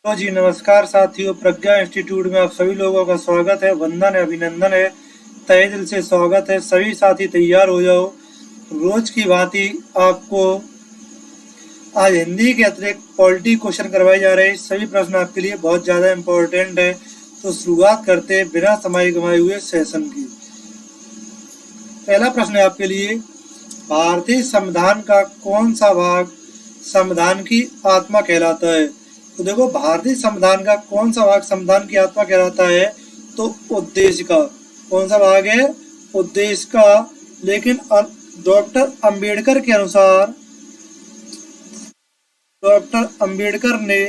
तो जी नमस्कार साथियों, प्रज्ञा इंस्टीट्यूट में आप सभी लोगों का स्वागत है। वंदन है, अभिनंदन है, तहे दिल से स्वागत है। सभी साथी तैयार हो जाओ। रोज की भांति आपको आज हिंदी के अतिरिक्त पॉलिटी क्वेश्चन करवाए जा रहे हैं। सभी प्रश्न आपके लिए बहुत ज़्यादा इम्पोर्टेंट है। तो शुरुआत करते हैं बिना समय गंवाए हुए सेशन की। पहला प्रश्न है आपके लिए, भारतीय संविधान का कौन सा भाग संविधान की आत्मा कहलाता है? तो देखो, भारतीय संविधान का कौन सा भाग संविधान की आत्मा कहलाता है? तो उद्देश्य का। कौन सा भाग है? उद्देश्य का। लेकिन डॉक्टर अंबेडकर के अनुसार डॉक्टर अंबेडकर ने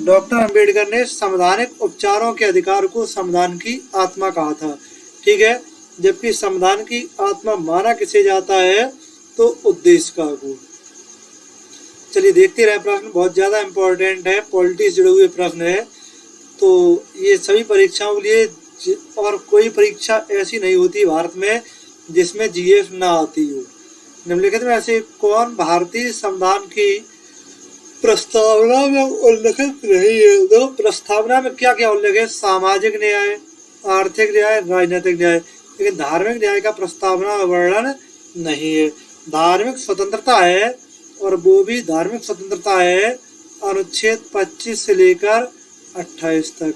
डॉक्टर अंबेडकर ने संवैधानिक उपचारों के अधिकार को संविधान की आत्मा कहा था। ठीक है, जबकि संविधान की आत्मा माना किसे जाता है? तो उद्देश्य का को। चलिए देखते रहे, प्रश्न बहुत ज्यादा इंपॉर्टेंट है, पॉलिटिक्स जुड़े हुए प्रश्न है। तो ये सभी परीक्षाओं के लिए, और कोई परीक्षा ऐसी नहीं होती भारत में जिसमें जीएस ना आती हो। निम्नलिखित में ऐसे कौन भारतीय संविधान की प्रस्तावना में उल्लेखित नहीं है? देखो, प्रस्तावना में क्या क्या उल्लेख है? सामाजिक न्याय, आर्थिक न्याय, राजनीतिक न्याय। लेकिन धार्मिक न्याय का प्रस्तावना वर्णन नहीं है। धार्मिक स्वतंत्रता है, और वो भी धार्मिक स्वतंत्रता है अनुच्छेद 25 से लेकर 28 तक।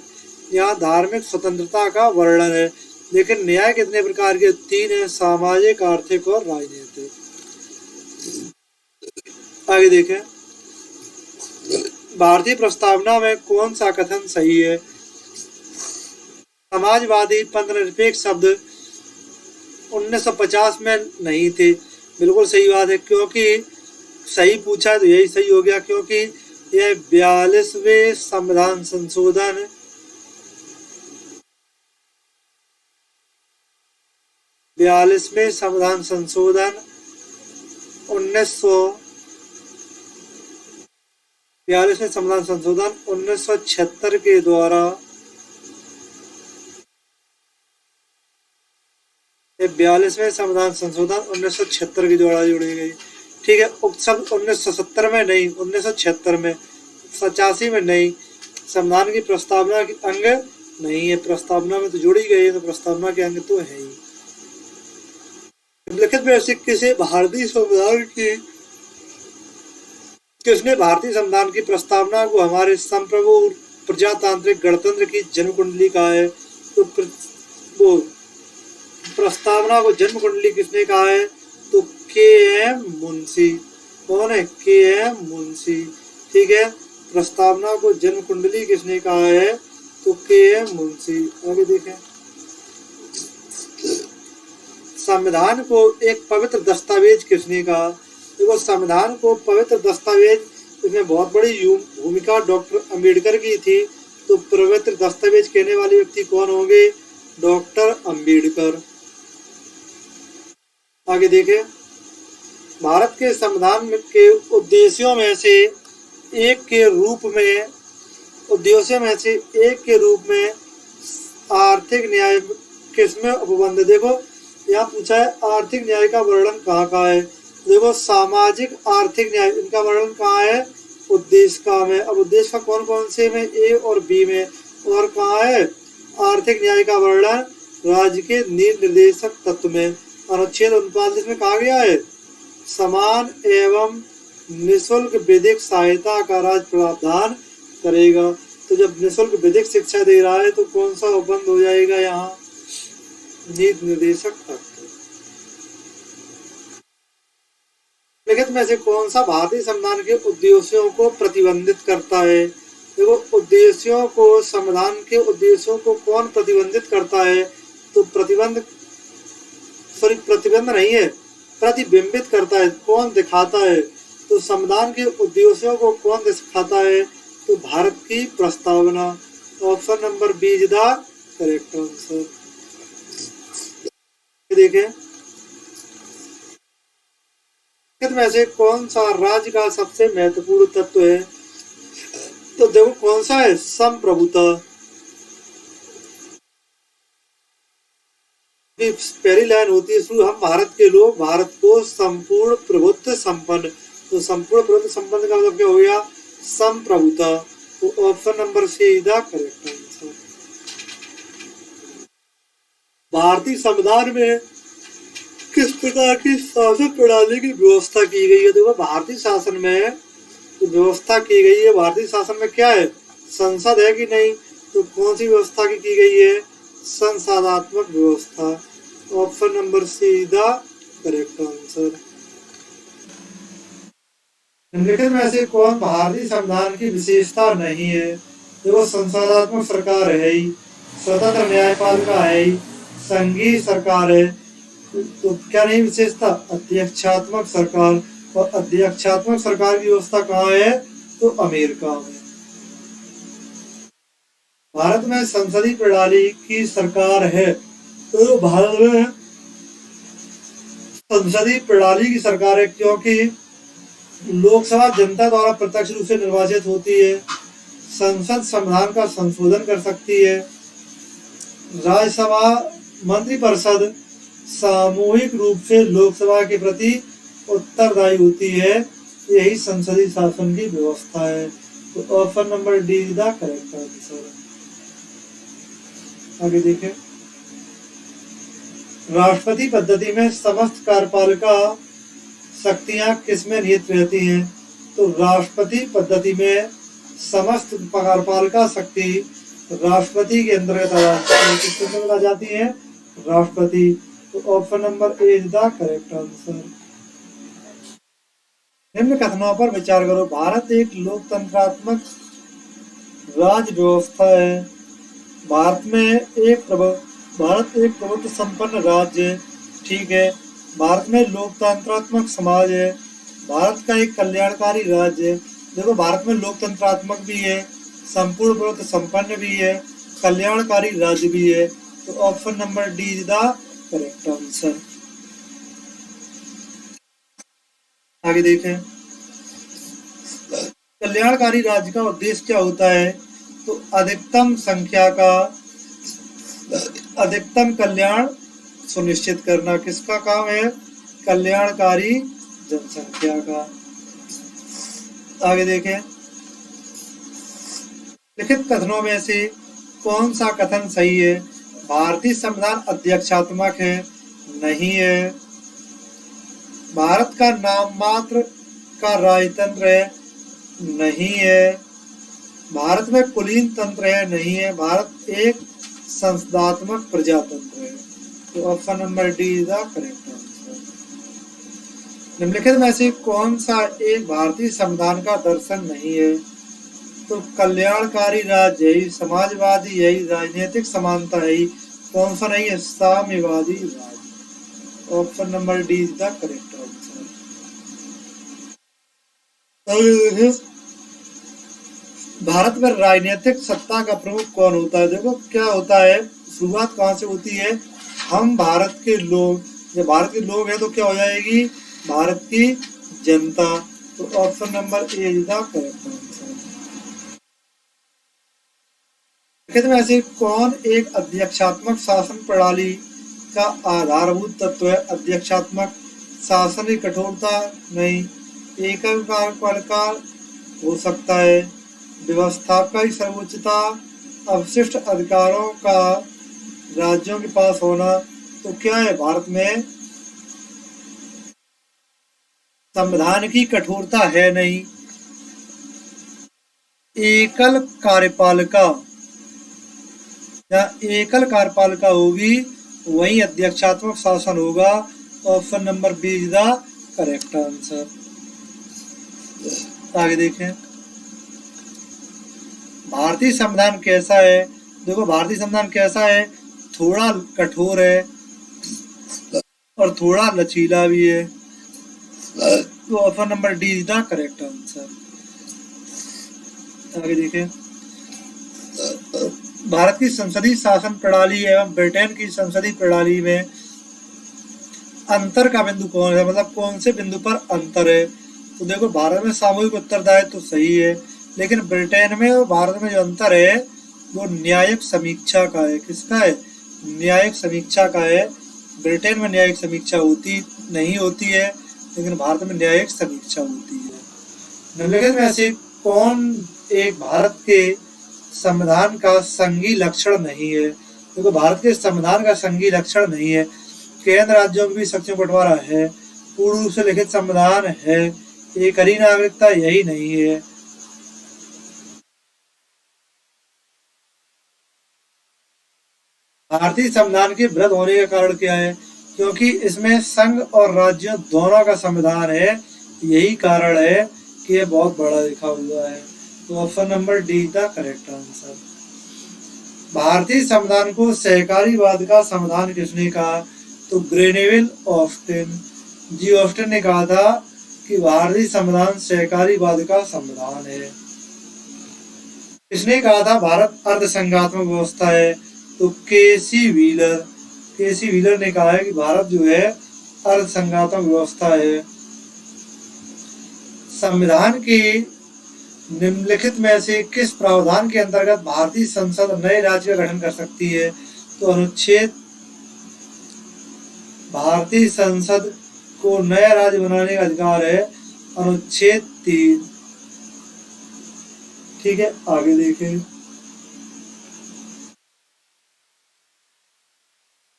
यहाँ धार्मिक स्वतंत्रता का वर्णन है। लेकिन न्याय कितने प्रकार के? 3 है, सामाजिक, आर्थिक और राजनीतिक। आगे देखें, भारतीय प्रस्तावना में कौन सा कथन सही है? समाजवादी पंथ निरपेक्ष शब्द 1950 में नहीं थे। बिल्कुल सही बात है, क्योंकि सही पूछा तो यही सही हो गया, क्योंकि यह 42वें संविधान संशोधन 42वें संविधान संशोधन 1976 के द्वारा 42वें संविधान संशोधन 1976 के द्वारा जोड़ी गई। ठीक है, उक्त शब्द 1970 में नहीं, 1976 में, 85 में नहीं। संविधान की प्रस्तावना के अंग नहीं है। प्रस्तावना में तो जोड़ी गई है, तो प्रस्तावना के अंग तो है ही। निम्नलिखित में से किसने भारतीय संविधान की प्रस्तावना को हमारे संप्रभु प्रजातांत्रिक गणतंत्र की जन्म कुंडली कहा है? तो वो प्रस्तावना को जन्म कुंडली किसने कहा है? तो के.एम. मुंशी। कौन है? के.एम. मुंशी। ठीक है, प्रस्तावना को जन्म कुंडली किसने कहा है? तो के.एम. मुंशी। आगे देखें, संविधान को एक पवित्र दस्तावेज किसने कहा? देखो, संविधान को पवित्र दस्तावेज, इसमें बहुत बड़ी भूमिका डॉक्टर अंबेडकर की थी। तो पवित्र दस्तावेज कहने वाले व्यक्ति कौन होंगे? डॉक्टर अंबेडकर। आगे देखें, भारत के संविधान के उद्देश्यों में से एक के रूप में आर्थिक न्याय किसमें उपबंध? देखो, यहाँ पूछा है आर्थिक न्याय का वर्णन कहाँ है। देखो, सामाजिक आर्थिक न्याय, इनका वर्णन कहाँ है? उद्देश्य का में। अब उद्देश्य का कौन कौन से में? ए और बी में। और कहाँ है आर्थिक न्याय का वर्णन? राज्य के नीति निर्देशक तत्व में। अनुच्छेद 39 में कहा गया है, समान एवं निःशुल्क विधिक सहायता का राज्य प्रावधान करेगा। तो जब निःशुल्क विधिक शिक्षा दे रहा है, तो कौन सा उपबंध हो जाएगा यहाँ? नीति निर्देशक तत्व। लिखित में से कौन सा भारतीय संविधान के उद्देश्यों को प्रतिबंधित करता है? देखो, संविधान के उद्देश्यों को कौन प्रतिबंधित करता है? तो प्रतिबंध नहीं है, प्रतिबिंबित करता है। कौन दिखाता है? तो संविधान के उद्देश्यों को कौन दिखाता है? तो भारत की प्रस्तावना। Option number B is the correct answer. देखें, में से कौन सा राज्य का सबसे महत्वपूर्ण तत्व है? तो देखो, कौन सा है? संप्रभुता। पहली लाइन होती है शुरू, हम भारत के लोग भारत को संपूर्ण प्रभुत्व संपन्न। तो संपूर्ण प्रभुत्व संपन्न का मतलब क्या हो गया? संप्रभुता। तो option number C is the correct answer. भारतीय संविधान में किस प्रकार की शासन प्रणाली की व्यवस्था की गई है? देखो भारतीय शासन में तो व्यवस्था की गई है, भारतीय शासन में क्या है? संसद है कि नहीं? तो कौन सी व्यवस्था की गई है? संसदात्मक व्यवस्था। Option number C is the correct answer. निम्नलिखित में से कौन भारतीय संविधान की विशेषता नहीं है? देखो संसदात्मक सरकार है ही, स्वतंत्र न्यायपालिका है ही, संघीय सरकार है, तो क्या नहीं विशेषता? अध्यक्षात्मक सरकार। और अध्यक्षात्मक सरकार की व्यवस्था कहाँ है? तो अमेरिका में। भारत में संसदीय प्रणाली की सरकार है, तो भारत में संसदीय प्रणाली की सरकार है क्योंकि लोकसभा जनता द्वारा प्रत्यक्ष रूप से निर्वाचित होती है, संसद संविधान का संशोधन कर सकती है, राज्यसभा मंत्रिपरिषद सामूहिक रूप से लोकसभा के प्रति उत्तरदायी होती है। यही संसदीय शासन की व्यवस्था है। तो option number D is the correct answer. आगे देखें, राष्ट्रपति पद्धति में समस्त कार्यपालिका शक्तियां किसमें निहित रहती हैं? तो राष्ट्रपति पद्धति में समस्त कार्यपालिका शक्ति राष्ट्रपति के अंतर्गत आ जाती है? राष्ट्रपति। तो option number A is the correct answer. निम्न कथनों पर विचार करो। भारत एक लोकतंत्रात्मक राज्य व्यवस्था है। भारत एक प्रभुत्व संपन्न राज्य है। ठीक है। भारत में लोकतंत्रात्मक समाज है। भारत का एक कल्याणकारी राज्य है। देखो भारत में लोकतंत्रात्मक भी है, संपूर्ण प्रभुत्व संपन्न भी है, कल्याणकारी राज्य भी है। तो option number D is the correct answer. आगे देखें, कल्याणकारी राज्य का उद्देश्य क्या होता है? तो अधिकतम कल्याण सुनिश्चित करना। किसका काम है? कल्याणकारी जनसंख्या का। आगे देखें, लिखित कथनों में से कौन सा कथन सही है? भारतीय संविधान अध्यक्षात्मक है? नहीं है। भारत का नाम मात्र का राजतंत्र है? नहीं है। भारत में कुलीन तंत्र है? नहीं है। भारत एक संसदात्मक प्रजातंत्र है। तो option number D is the correct answer. निम्नलिखित में से कौन सा एक भारतीय संविधान का दर्शन नहीं है? तो कल्याणकारी राज्य है, समाजवादी है, राजनीतिक समानता है, कौन सा नहीं है? साम्यवादी राज्य। Option number D is the correct answer. Bharat में राजनीतिक सत्ता का प्रमुख कौन होता है? देखो क्या होता है, शुरुआत कहाँ से होती है? हम भारत के लोग, जब भारत के लोग हैं तो क्या हो जाएगी? भारत की जनता। तो option number A is the correct answer. में ऐसे कौन एक अध्यक्षात्मक शासन प्रणाली का आधारभूत तत्व है? अध्यक्षात्मक शासन की कठोरता नहीं, एकल कार्यपालिका हो सकता है, व्यवस्थापक सर्वोच्चता, अवशिष्ट अधिकारों का राज्यों के पास होना। तो क्या है? भारत में संविधान की कठोरता है नहीं, एकल कार्यपालिका या एकल कार्यपालिका होगी, वही अध्यक्षात्मक शासन होगा। Option number B is the correct answer. आगे देखें, भारतीय संविधान कैसा है? देखो भारतीय संविधान कैसा है? थोड़ा कठोर है और थोड़ा लचीला भी है। तो option number D is the correct answer. आगे देखें, भारत की संसदीय शासन प्रणाली एवं ब्रिटेन की संसदीय प्रणाली में अंतर का बिंदु कौन है? मतलब कौन से बिंदु पर अंतर है? तो देखो भारत में सामूहिक उत्तरदायित्व तो सही है, लेकिन ब्रिटेन में और भारत में जो अंतर है वो न्यायिक समीक्षा का है। किसका है? न्यायिक समीक्षा का है। ब्रिटेन में न्यायिक समीक्षा होती नहीं होती है, लेकिन भारत में न्यायिक समीक्षा होती है। निम्नलिखित में से कौन एक भारत के संविधान का संघीय लक्षण नहीं है? देखो, भारत के संविधान का संघीय लक्षण नहीं है। केंद्र राज्यों के बीच शक्तियों का बंटवारा है, पूर्ण रूप से लिखित संविधान है, एक हरी नागरिकता यही नहीं है। भारतीय संविधान के वृहद होने का कारण क्या है? क्योंकि इसमें संघ और राज्य दोनों का संविधान है, यही कारण है कि यह बहुत बड़ा लिखा हुआ है। तो option number D the correct answer. भारतीय संविधान को सहकारीवाद का संविधान किसने कहा? तो ग्रेनेविल ऑस्टिन, जी ऑस्टिन ने कहा था कि भारतीय संविधान सहकारीवाद का संविधान है। किसने कहा था भारत अर्धसंघात्मक व्यवस्था है? तो केसी व्हीलर, केसी व्हीलर ने कहा है कि भारत जो है अर्धसंघात्मक व्यवस्था है। संविधान की निम्नलिखित में से किस प्रावधान के अंतर्गत भारतीय संसद नए राज्य का गठन कर सकती है? तो अनुच्छेद, भारतीय संसद को नया राज्य बनाने का अधिकार है अनुच्छेद 3। ठीक है, आगे देखें।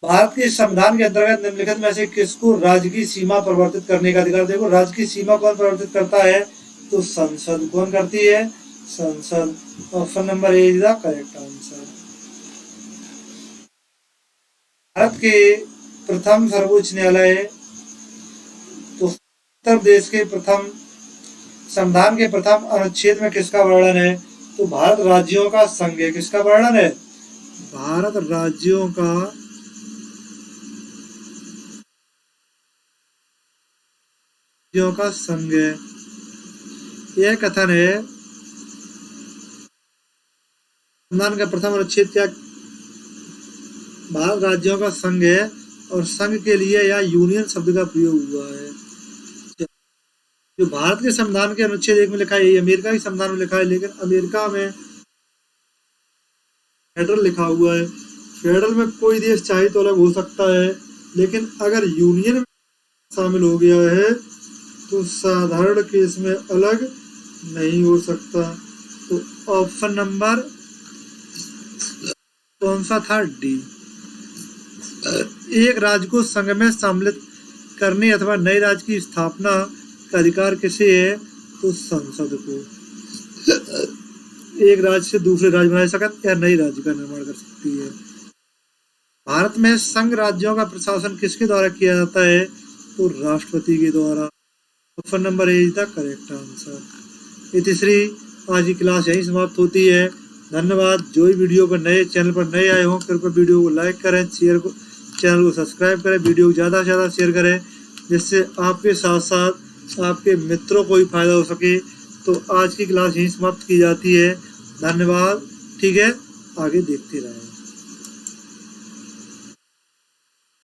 भारत के संविधान के अंतर्गत निम्नलिखित में से किसको राज्य की सीमा परिवर्तित करने का अधिकार? देखो, राज्य की सीमा कौन परिवर्तित करता है? तो संसद। कौन करती है? संसद। Option number A is the correct answer. Bharat के प्रथम सर्वोच्च न्यायालय, तो उत्तर प्रदेश के प्रथम संविधान के प्रथम अनुच्छेद में किसका वर्णन है? तो भारत राज्यों का संघ है। किसका वर्णन है? भारत राज्यों का संघ है। यह कथन है, संविधान का प्रथम अनुच्छेद क्या? भारत राज्यों का संघ है, और संघ के लिए या यूनियन शब्द का प्रयोग हुआ है। जो भारत के संविधान के अनुच्छेद 1 में लिखा है, ये अमेरिका के संविधान में लिखा है, लेकिन अमेरिका में फेडरल लिखा हुआ है। फेडरल में कोई देश चाहे तो अलग हो सकता है, लेकिन अगर यूनियन में शामिल हो गया है तो साधारण केस में अलग नहीं हो सकता। तो ऑप्शन नंबर कौन सा था? डी। एक राज्य को संघ में सम्मिलित करने अथवा नए राज्य की स्थापना का अधिकार किसे है? तो संसद को। एक राज्य से दूसरे राज्य बना सकती या नई राज्य का निर्माण कर सकती है। भारत में संघ राज्यों का प्रशासन किसके द्वारा किया जाता है? तो राष्ट्रपति के द्वारा। Option number A is the correct answer. तीसरी आज की क्लास यहीं समाप्त होती है। धन्यवाद। जो भी वीडियो पर नए चैनल पर नए आए हों, कृपया वीडियो को लाइक करें, शेयर को, चैनल को सब्सक्राइब करें, वीडियो को ज़्यादा से ज़्यादा शेयर करें, जिससे आपके साथ साथ आपके मित्रों को भी फायदा हो सके। तो आज की क्लास यहीं समाप्त की जाती है। धन्यवाद। ठीक है, आगे देखते रहें।